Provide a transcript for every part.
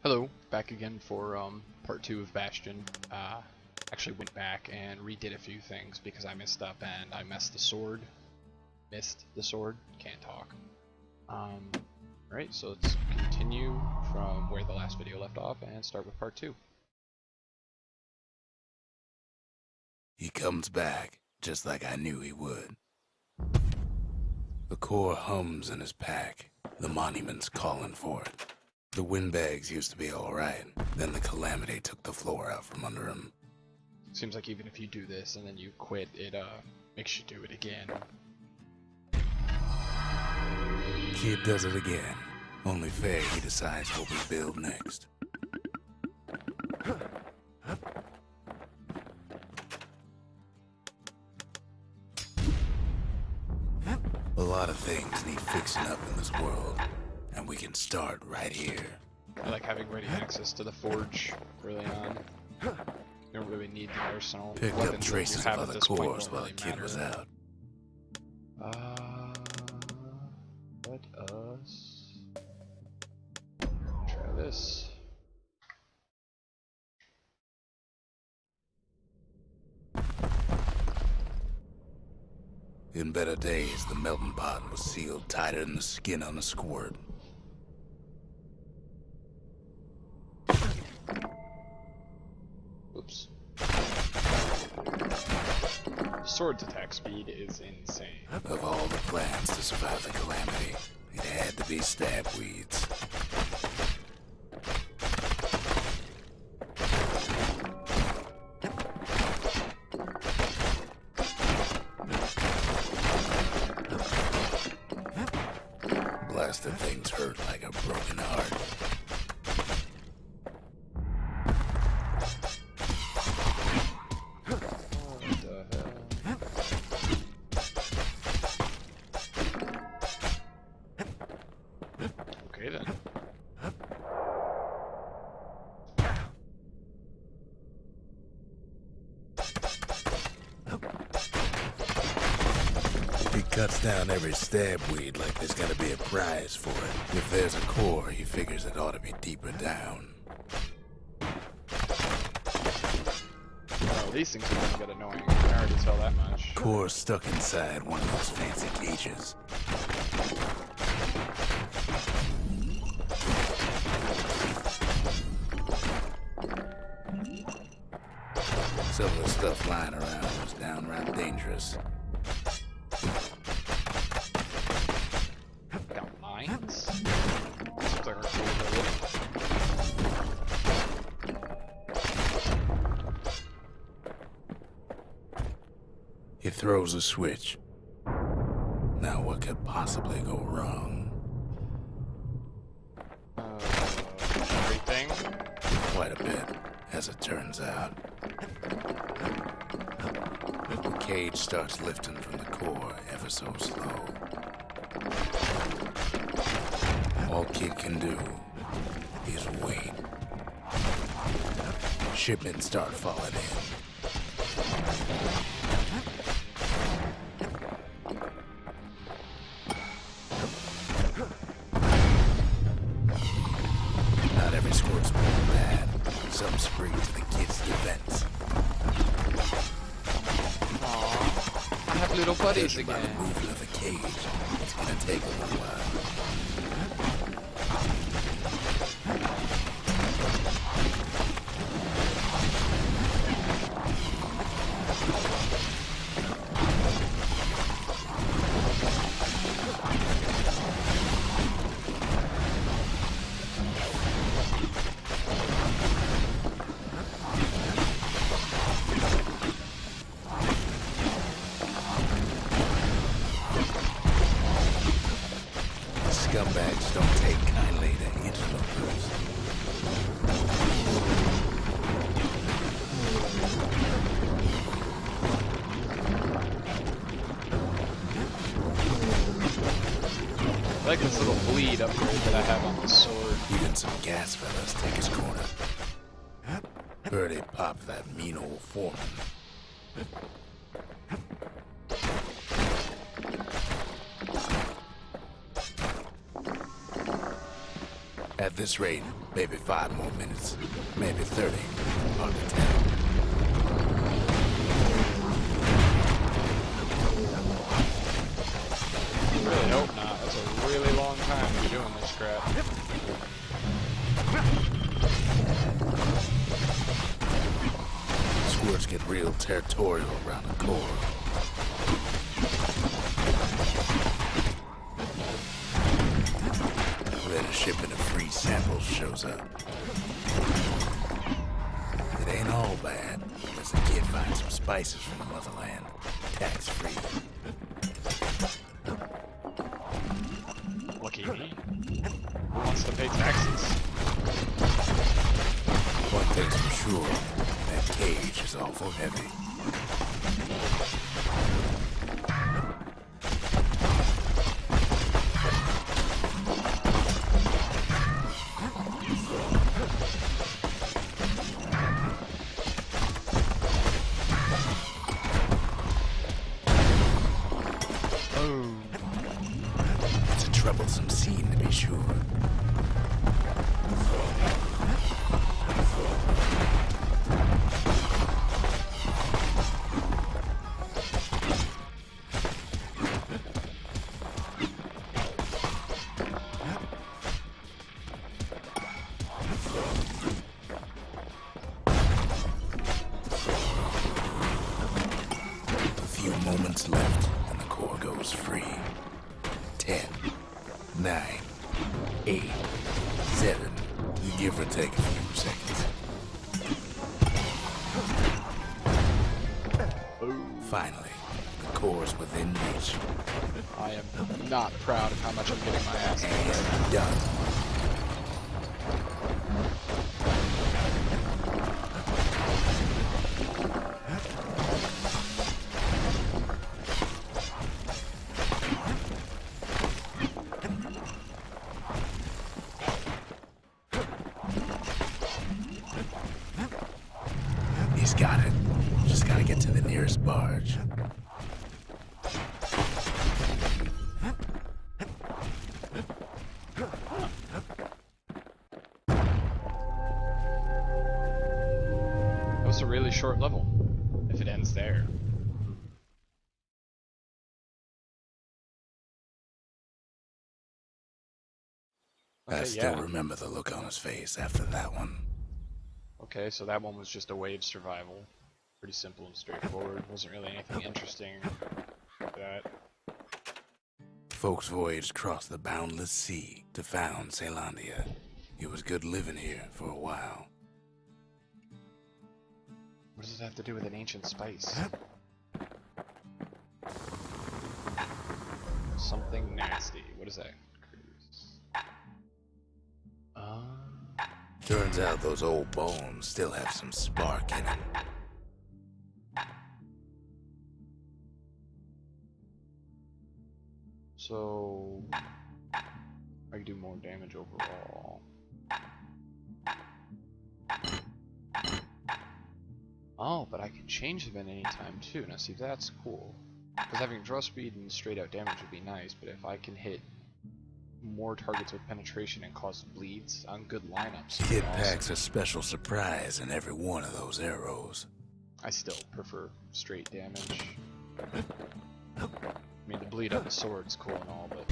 Hello, back again for part 2 of Bastion. Actually went back and redid a few things because I messed up and I messed the sword. Can't talk. Alright, so let's continue from where the last video left off and start with part 2. He comes back, just like I knew he would. The core hums in his pack. The monument's calling for it. The windbags used to be alright, then the calamity took the floor out from under him. Seems like even if you do this and then you quit, it makes you do it again. Kid does it again. Only fair he decides what we build next. A lot of things need fixing up in this world, and we can start right here. I like having ready access to the forge early on. You don't really need the arsenal. Picked up traces of other cores while the kid was out. Let us try this. In better days, the melting pot was sealed tighter than the skin on a squirt. Oops. Sword's attack speed is insane. Of all the plans to survive the calamity, it had to be stab weeds. Blasted things hurt like a broken heart. Okay then. He cuts down every stab weed like there's gotta be a prize for it. If there's a core, he figures it ought to be deeper down. Well, these things are gonna get annoying. I can already tell that much. Core stuck inside one of those fancy cages. Some of the stuff lying around was downright dangerous. Got mines? Seems like our cool. He throws a switch. Now what could possibly go wrong? Everything? Quite a bit, as it turns out. The cage starts lifting from the core ever so slow. All Kid can do is wait. Shipments start falling in. Not every squirt's born bad. Some spring to the kid's defense. Aww. I have little buddies Judging by again. the movement of the cage, it's gonna take a little while. Scumbags don't take kindly to interlopers. I like this little bleed upgrade that I have on the sword. Even some gas fellas take his corner. Birdie popped that mean old foreman. At this rate, maybe 5 more minutes. Maybe 30. Hard to tell. I really hope not. That's a really long time to be doing this crap. Squirts get real territorial around the core. Then a shipment of free samples shows up. It ain't all bad, unless the kid finds some spices from the motherland, tax-free. Lucky me. Who wants to pay taxes? One thing's for sure, that cage is awful heavy. It's a troublesome scene to be sure. Moments left and the core goes free. 10, 9, 8, 7. You give or take a few seconds. Finally, the core's within reach. I am not proud of how much I'm getting my ass And kicked. done. He's got it. Just gotta get to the nearest barge. That was a really short level, if it ends there. I Okay, still yeah. remember the look on his face after that one. Okay, so that one was just a wave survival. Pretty simple and straightforward. Wasn't really anything interesting with that. Folks voyaged across the boundless sea to found Ceylondia. It was good living here for a while. What does it have to do with an ancient spice? Something nasty. What is that? Turns out those old bones still have some spark in them. So I can do more damage overall. Oh, but I can change them at any time too. Now see, that's cool. Because having draw speed and straight out damage would be nice, but if I can hit more targets with penetration and cause bleeds on good lineups. Kid packs a special surprise in every one of those arrows. I still prefer straight damage. I mean, the bleed on the sword's cool and all, but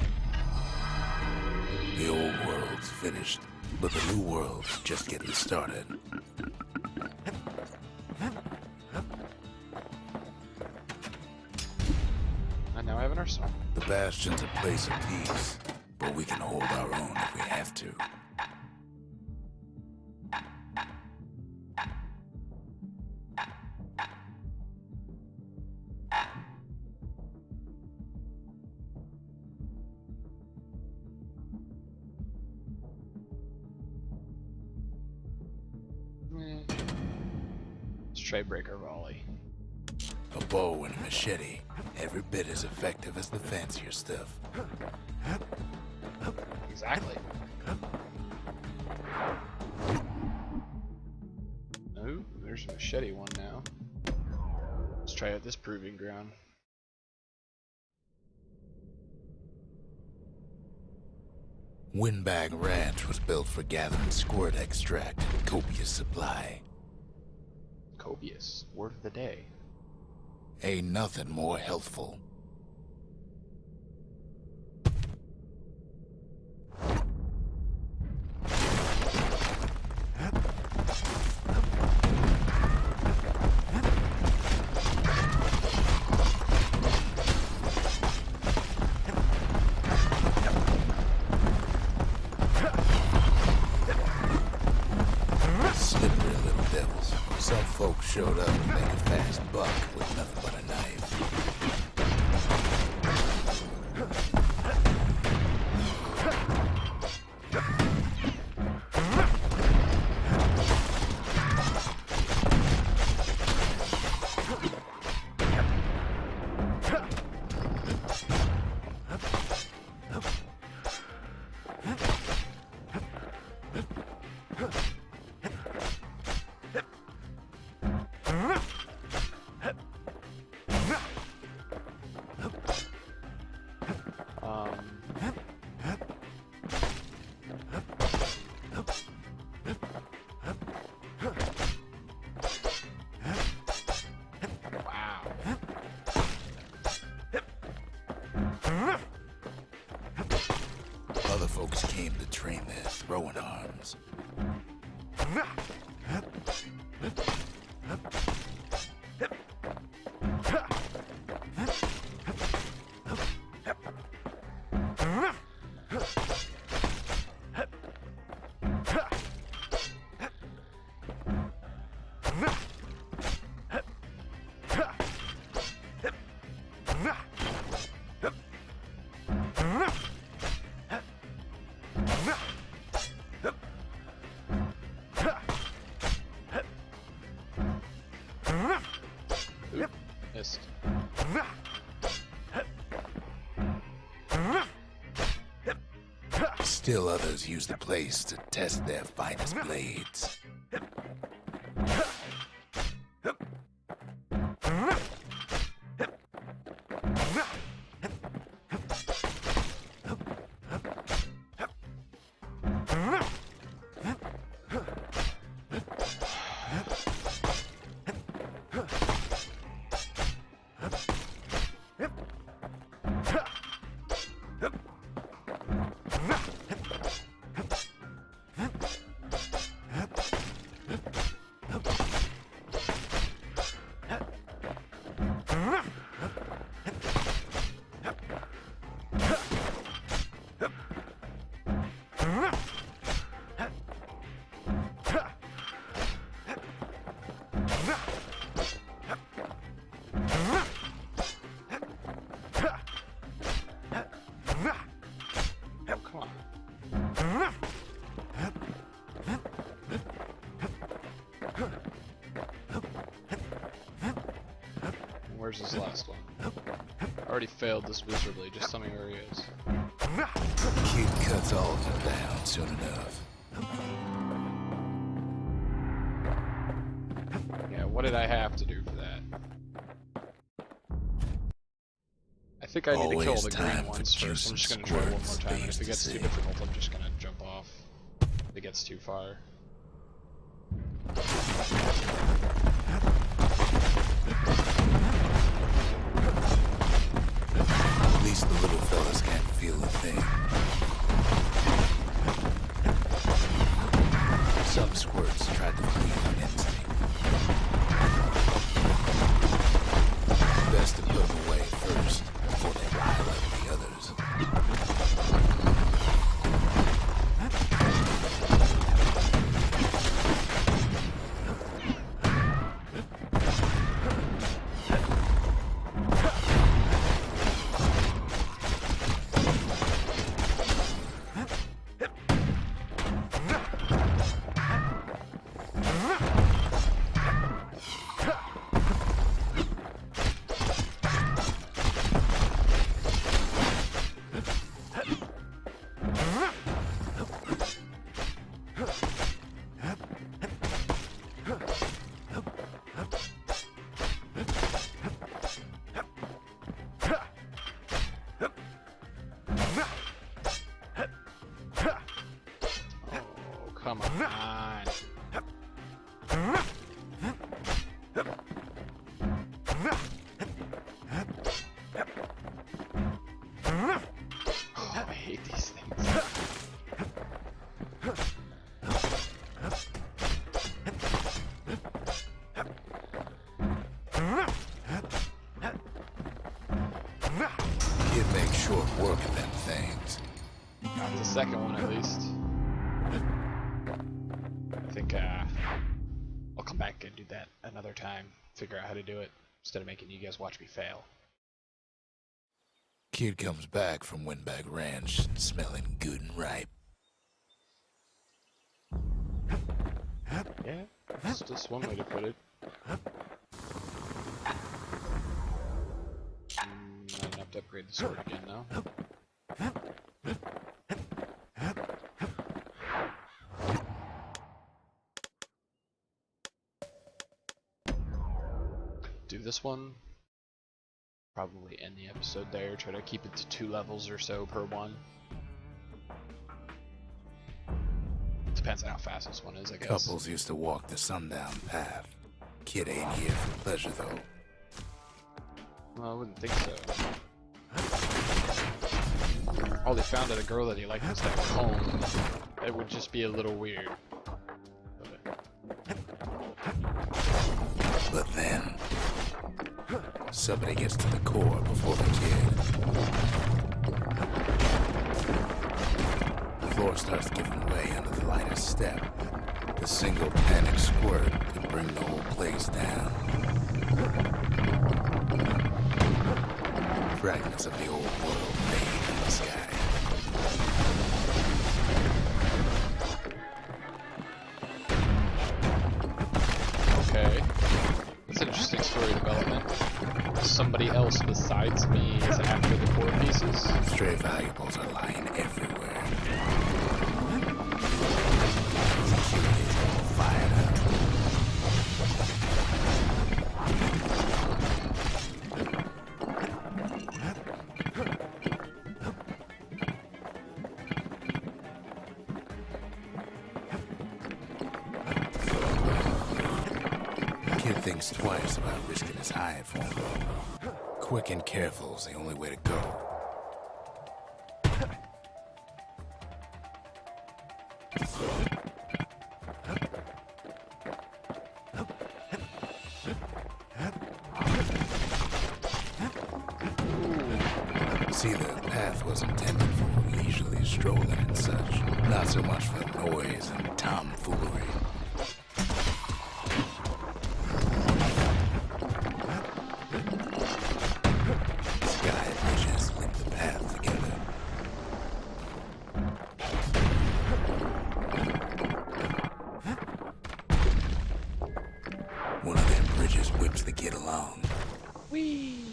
The old world's finished, but the new world's just getting started. and now I have an arsenal. The Bastion's a place of peace, but we can hold our own if we have to. Let's try breaker volley. A bow and a machete, every bit as effective as the fancier stuff. Exactly. Oh, there's a machete one now. Let's try out this proving ground. Windbag Ranch was built for gathering squirt extract in copious supply. Copious. Word of the day. Ain't nothing more healthful. Slippery little devils. Some folks showed up to make a fast buck with nothing but a knife. Other folks came to train their throwing arms. Missed. Still others use the place to test their finest blades. Come on. Where's this last one? I already failed this miserably. Just tell me where he is. Kid cuts all of them down soon enough. Yeah, what did I have to do for that? I think I need to kill Always the time green for ones first. juice I'm just and gonna try one more squirts, time, they and if used it to gets too say. difficult, I'm just gonna jump off. If it gets too far. At least the little fellas can't feel a thing. Some squirts tried to flee on instinct. Best to put them away first before they rile up the others. on. Oh, I hate these things. Kid makes short work of them things. Got the second one at least. I think I'll come back and do that another time. Figure out how to do it instead of making you guys watch me fail. Kid comes back from Windbag Ranch smelling good and ripe. Yeah, that's just one way to put it. Might have to upgrade the sword again now. Do this one. Probably end the episode there. Try to keep it to 2 levels or so per one. Depends on how fast this one is, I guess. Couples used to walk the Sundown Path. Kid ain't here for pleasure, though. Well, I wouldn't think so. All he found out a girl that he liked was that comb. It would just be a little weird. But then, somebody gets to the core before the kid. The floor starts giving way under the lightest step. The single panic squirt could bring the whole place down. Fragments of the old world fade in the sky. Okay. That's an interesting story development. Somebody else besides me is after the core pieces. Stray valuables are lying everywhere. Security's all fired up. Kid thinks twice about risking his hide for him. Quick and careful is the only way to go. See, the path was intended for leisurely strolling and such, not so much for noise and tomfoolery. Sky bridges link the path together. One of them bridges whips the kid along. Whee!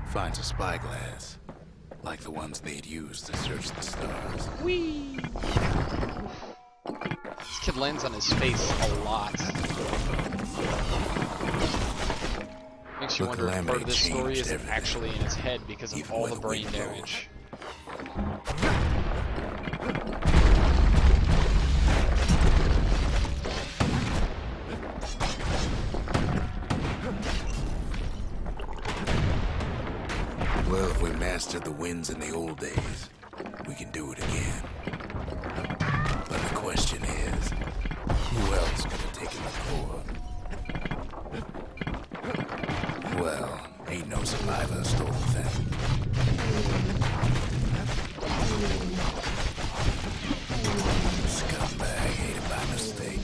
Finds a spyglass, like the ones they'd used to search the stars. Whee! This kid lands on his face a lot. Makes you wonder if part of this story isn't actually in his head because of all the brain damage. Well, if we mastered the winds in the old days, we can do it again. But the question is, who else could have taken the core? Well, ain't no survivor stole the thing. Scumbag ate it by mistake.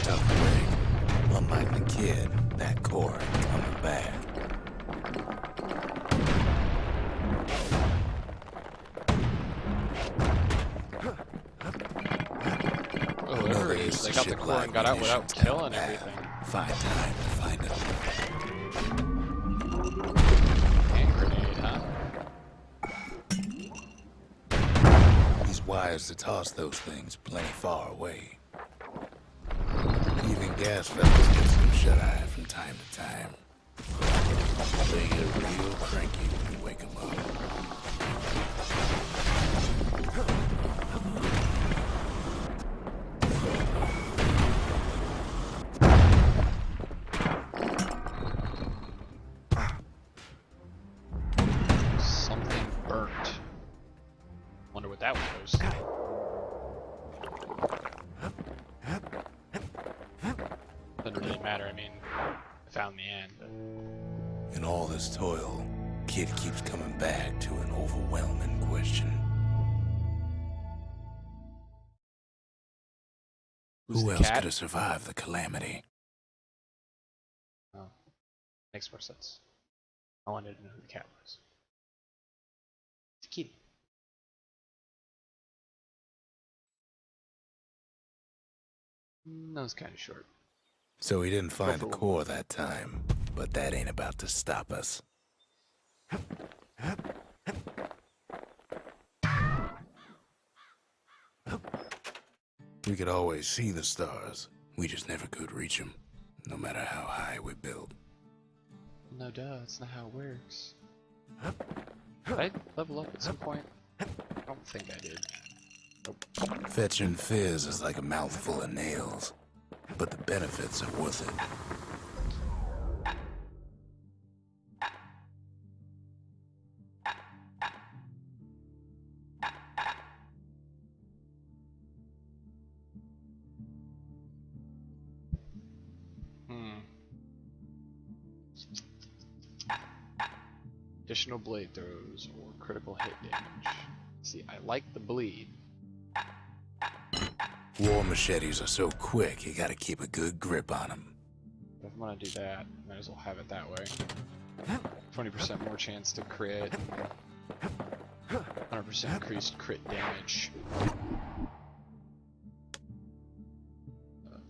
Tough break. Unlike the kid, that core ain't coming back. Oh, whatever it is, they got the core and got out without killing everything. Find time to find it. Hand grenade, huh? He's wise to toss those things plenty far away. Even gas fellas get some shut-eye from time to time. They get real cranky when you wake them up. Something burnt. Wonder what that was. Doesn't really matter. I mean, I found the end. In all this toil, Kid keeps coming back to an overwhelming question. Who's Who the else cat? could have survived the calamity? Oh, makes more sense. I wanted to know who the cat was. It's a kitty. Nose kind of short. So he didn't find the for one. core that time, but that ain't about to stop us. We could always see the stars. We just never could reach them, no matter how high we built. No, duh, that's not how it works. Did I level up at some point? I don't think I did. Nope. Fetching fizz is like a mouthful of nails, but the benefits are worth it. Additional blade throws or critical hit damage. See, I like the bleed. War machetes are so quick, you gotta keep a good grip on them. If I'm gonna do that, might as well have it that way. 20% more chance to crit. 100% increased crit damage.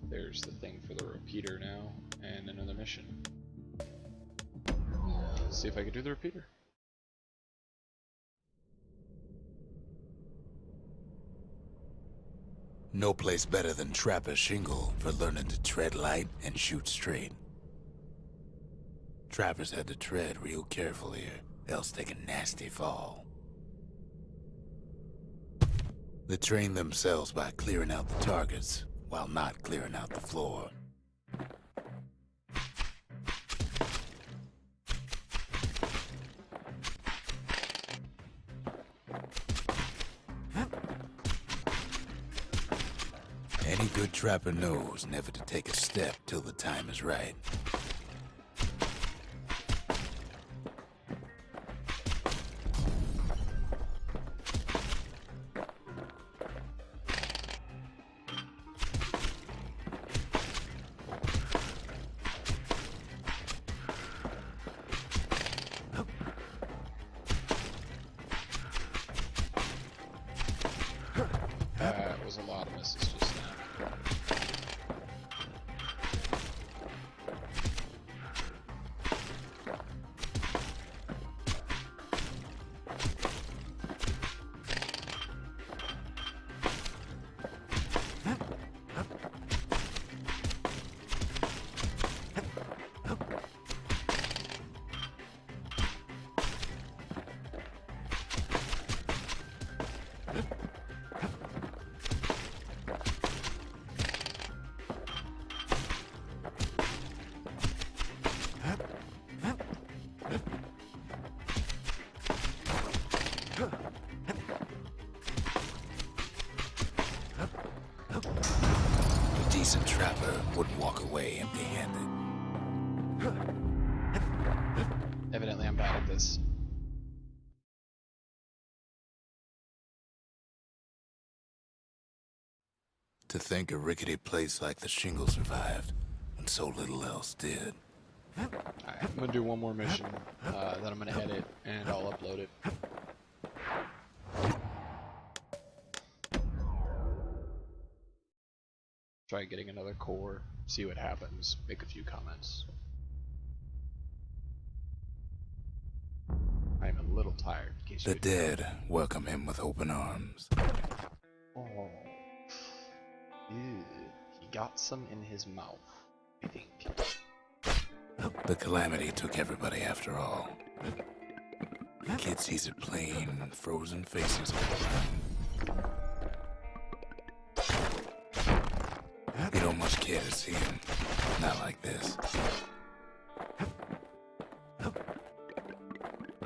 There's the thing for the repeater now, and another mission. Let's see if I can do the repeater. No place better than Trapper Shingle for learning to tread light and shoot straight. Trappers had to tread real careful here, else take a nasty fall. They train themselves by clearing out the targets, while not clearing out the floor. Any good trapper knows never to take a step till the time is right. That was a lot of misses just now. A decent trapper wouldn't walk away empty-handed. Evidently I'm bad at this. To think a rickety place like the Shingle survived, when so little else did. Alright, I'm gonna do one more mission, then I'm gonna edit and I'll upload it. Try getting another core, see what happens, make a few comments. I'm a little tired, in case The you didn't know. dead welcome him with open arms. Oh. Ew. He got some in his mouth, I think. The calamity took everybody after all. The kid sees it plain, frozen faces all around. You don't much care to see him. Not like this.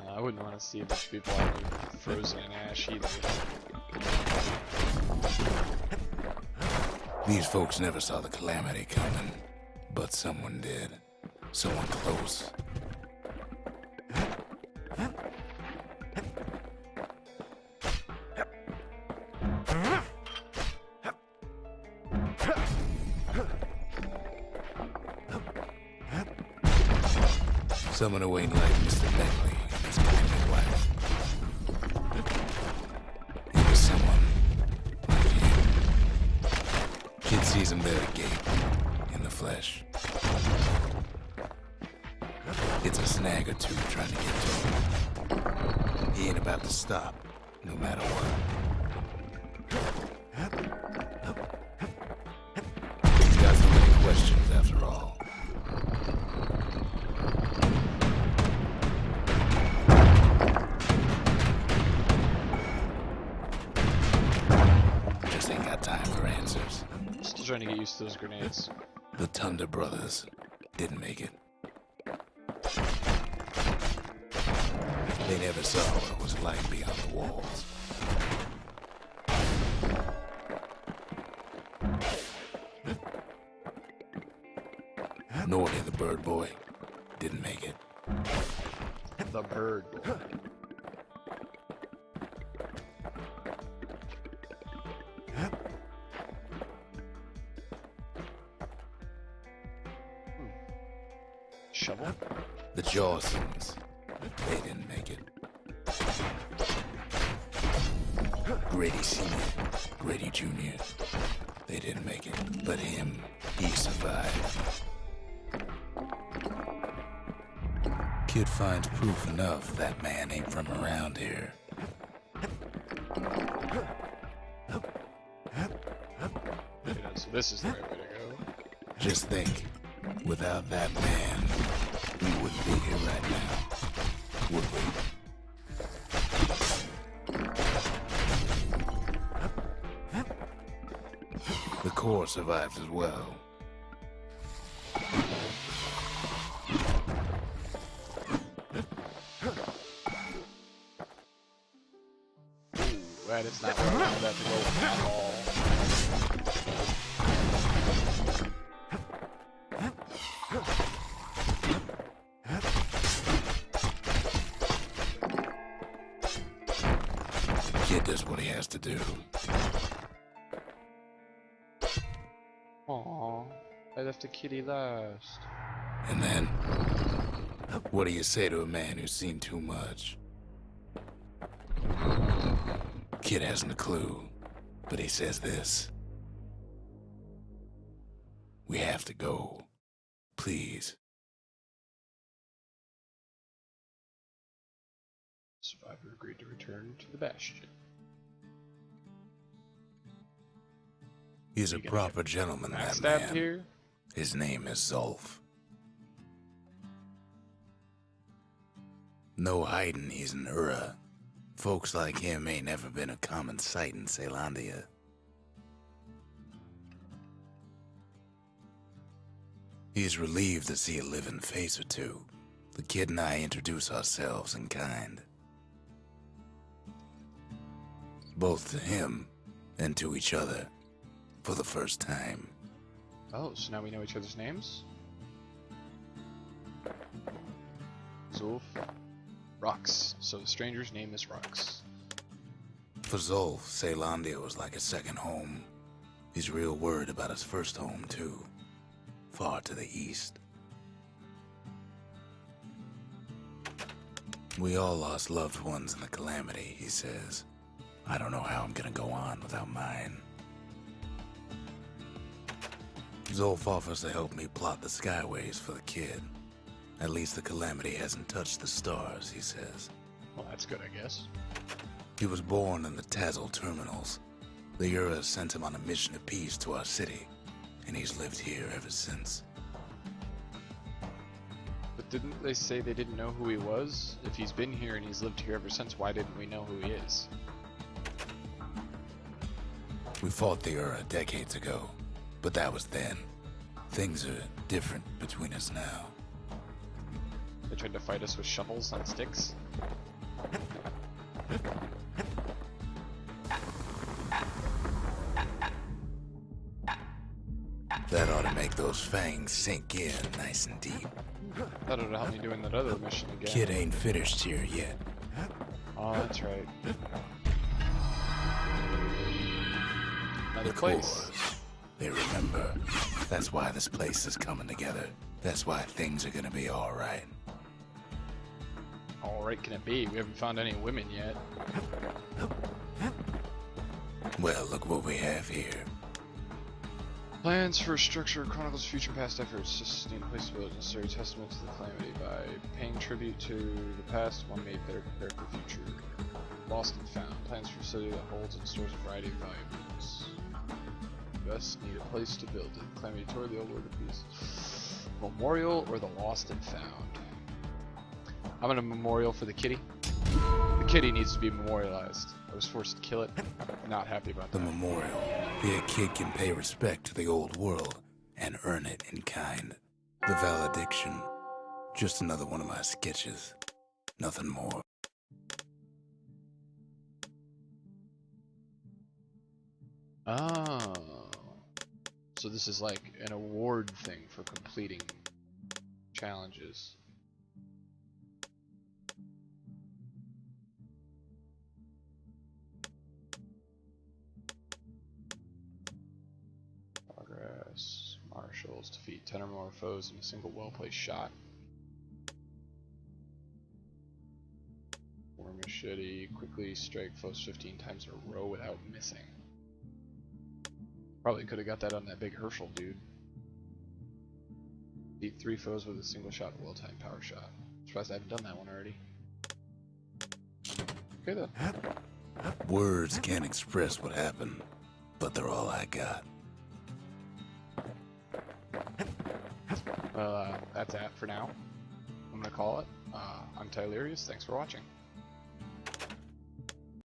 I wouldn't want to see a bunch of people out there frozen in ash either. These folks never saw the calamity coming, but someone did. Someone close. Someone who ain't like Mr. Bentley and his kindly wife. It was someone like him. Kid sees him there agape, in the flesh. It's a snag or two trying to get to him. He ain't about to stop, no matter what. He's got so many questions after all. Just ain't got time for answers. Still trying to get used to those grenades. The Thunder Brothers didn't make it. They never saw what it was like beyond the walls. Nor did the Bird Boy. Didn't make it. The Bird Boy. Shovel? The Jawsons. They didn't make it. Grady Sr., Grady Jr., they didn't make it. But him, he survived. Kid finds proof enough that man ain't from around here. Yeah, so this is the right way to go. Just think, without that man, we wouldn't be here right now, would we? The core survived as well. Ooh, that is not where I wanted that to go at all. Kid does what he has to do. Aww, I left a kitty last. And then, what do you say to a man who's seen too much? Kid hasn't a clue, but he says this. We have to go. Please. Survivor agreed to return to the Bastion. He's a proper gentleman, that Backstabbed man. here? His name is Zolf. No hiding he's an Ura. Folks like him ain't never been a common sight in Caelondia. He's relieved to see a living face or two. The kid and I introduce ourselves in kind. Both to him and to each other for the first time. Oh, so now we know each other's names? Zulf. Rux. So the stranger's name is Rux. For Zolf, Caelondia was like a second home. He's real worried about his first home, too. Far to the east. We all lost loved ones in the calamity, he says. I don't know how I'm gonna go on without mine. Zolf offers to help me plot the skyways for the kid. At least the calamity hasn't touched the stars, he says. Well, that's good, I guess. He was born in the Tazzle terminals. The Ura sent him on a mission of peace to our city, and he's lived here ever since. But didn't they say they didn't know who he was? If he's been here and he's lived here ever since, why didn't we know who he is? We fought the Ura decades ago, but that was then. Things are different between us now. They tried to fight us with shovels on sticks? That ought to make those fangs sink in nice and deep. That would help me doing that other mission again. Kid ain't finished here yet. Oh, that's right. Another The place. cores, they remember. That's why this place is coming together. That's why things are gonna be alright. Alright can it be? We haven't found any women yet. Well, look what we have here. Plans for structure chronicles future and past efforts. Just need a place to build a necessary testament to the calamity. By paying tribute to the past, one may better prepare for the future. Lost and found. Plans for a facility that holds and stores a variety of valuables. Just need a place to build it. Calamity toward the old order piece. Memorial or the lost and found? I'm gonna memorial for the kitty. The kitty needs to be memorialized. I was forced to kill it. Not happy about The that. memorial. The kid can pay respect to the old world and earn it in kind. The valediction. Just another one of my sketches. Nothing more. Oh. So this is like an award thing for completing challenges. Progress. Marshals defeat 10 or more foes in a single well-placed shot. War machete. Quickly strike foes 15 times in a row without missing. Probably could have got that on that big Herschel dude. Beat 3 foes with a single shot, well-timed power shot. Surprised I haven't done that one already. Okay then. Words can't express what happened, but they're all I got. Well, that's that for now. I'm gonna call it. I'm Tylerius. Thanks for watching.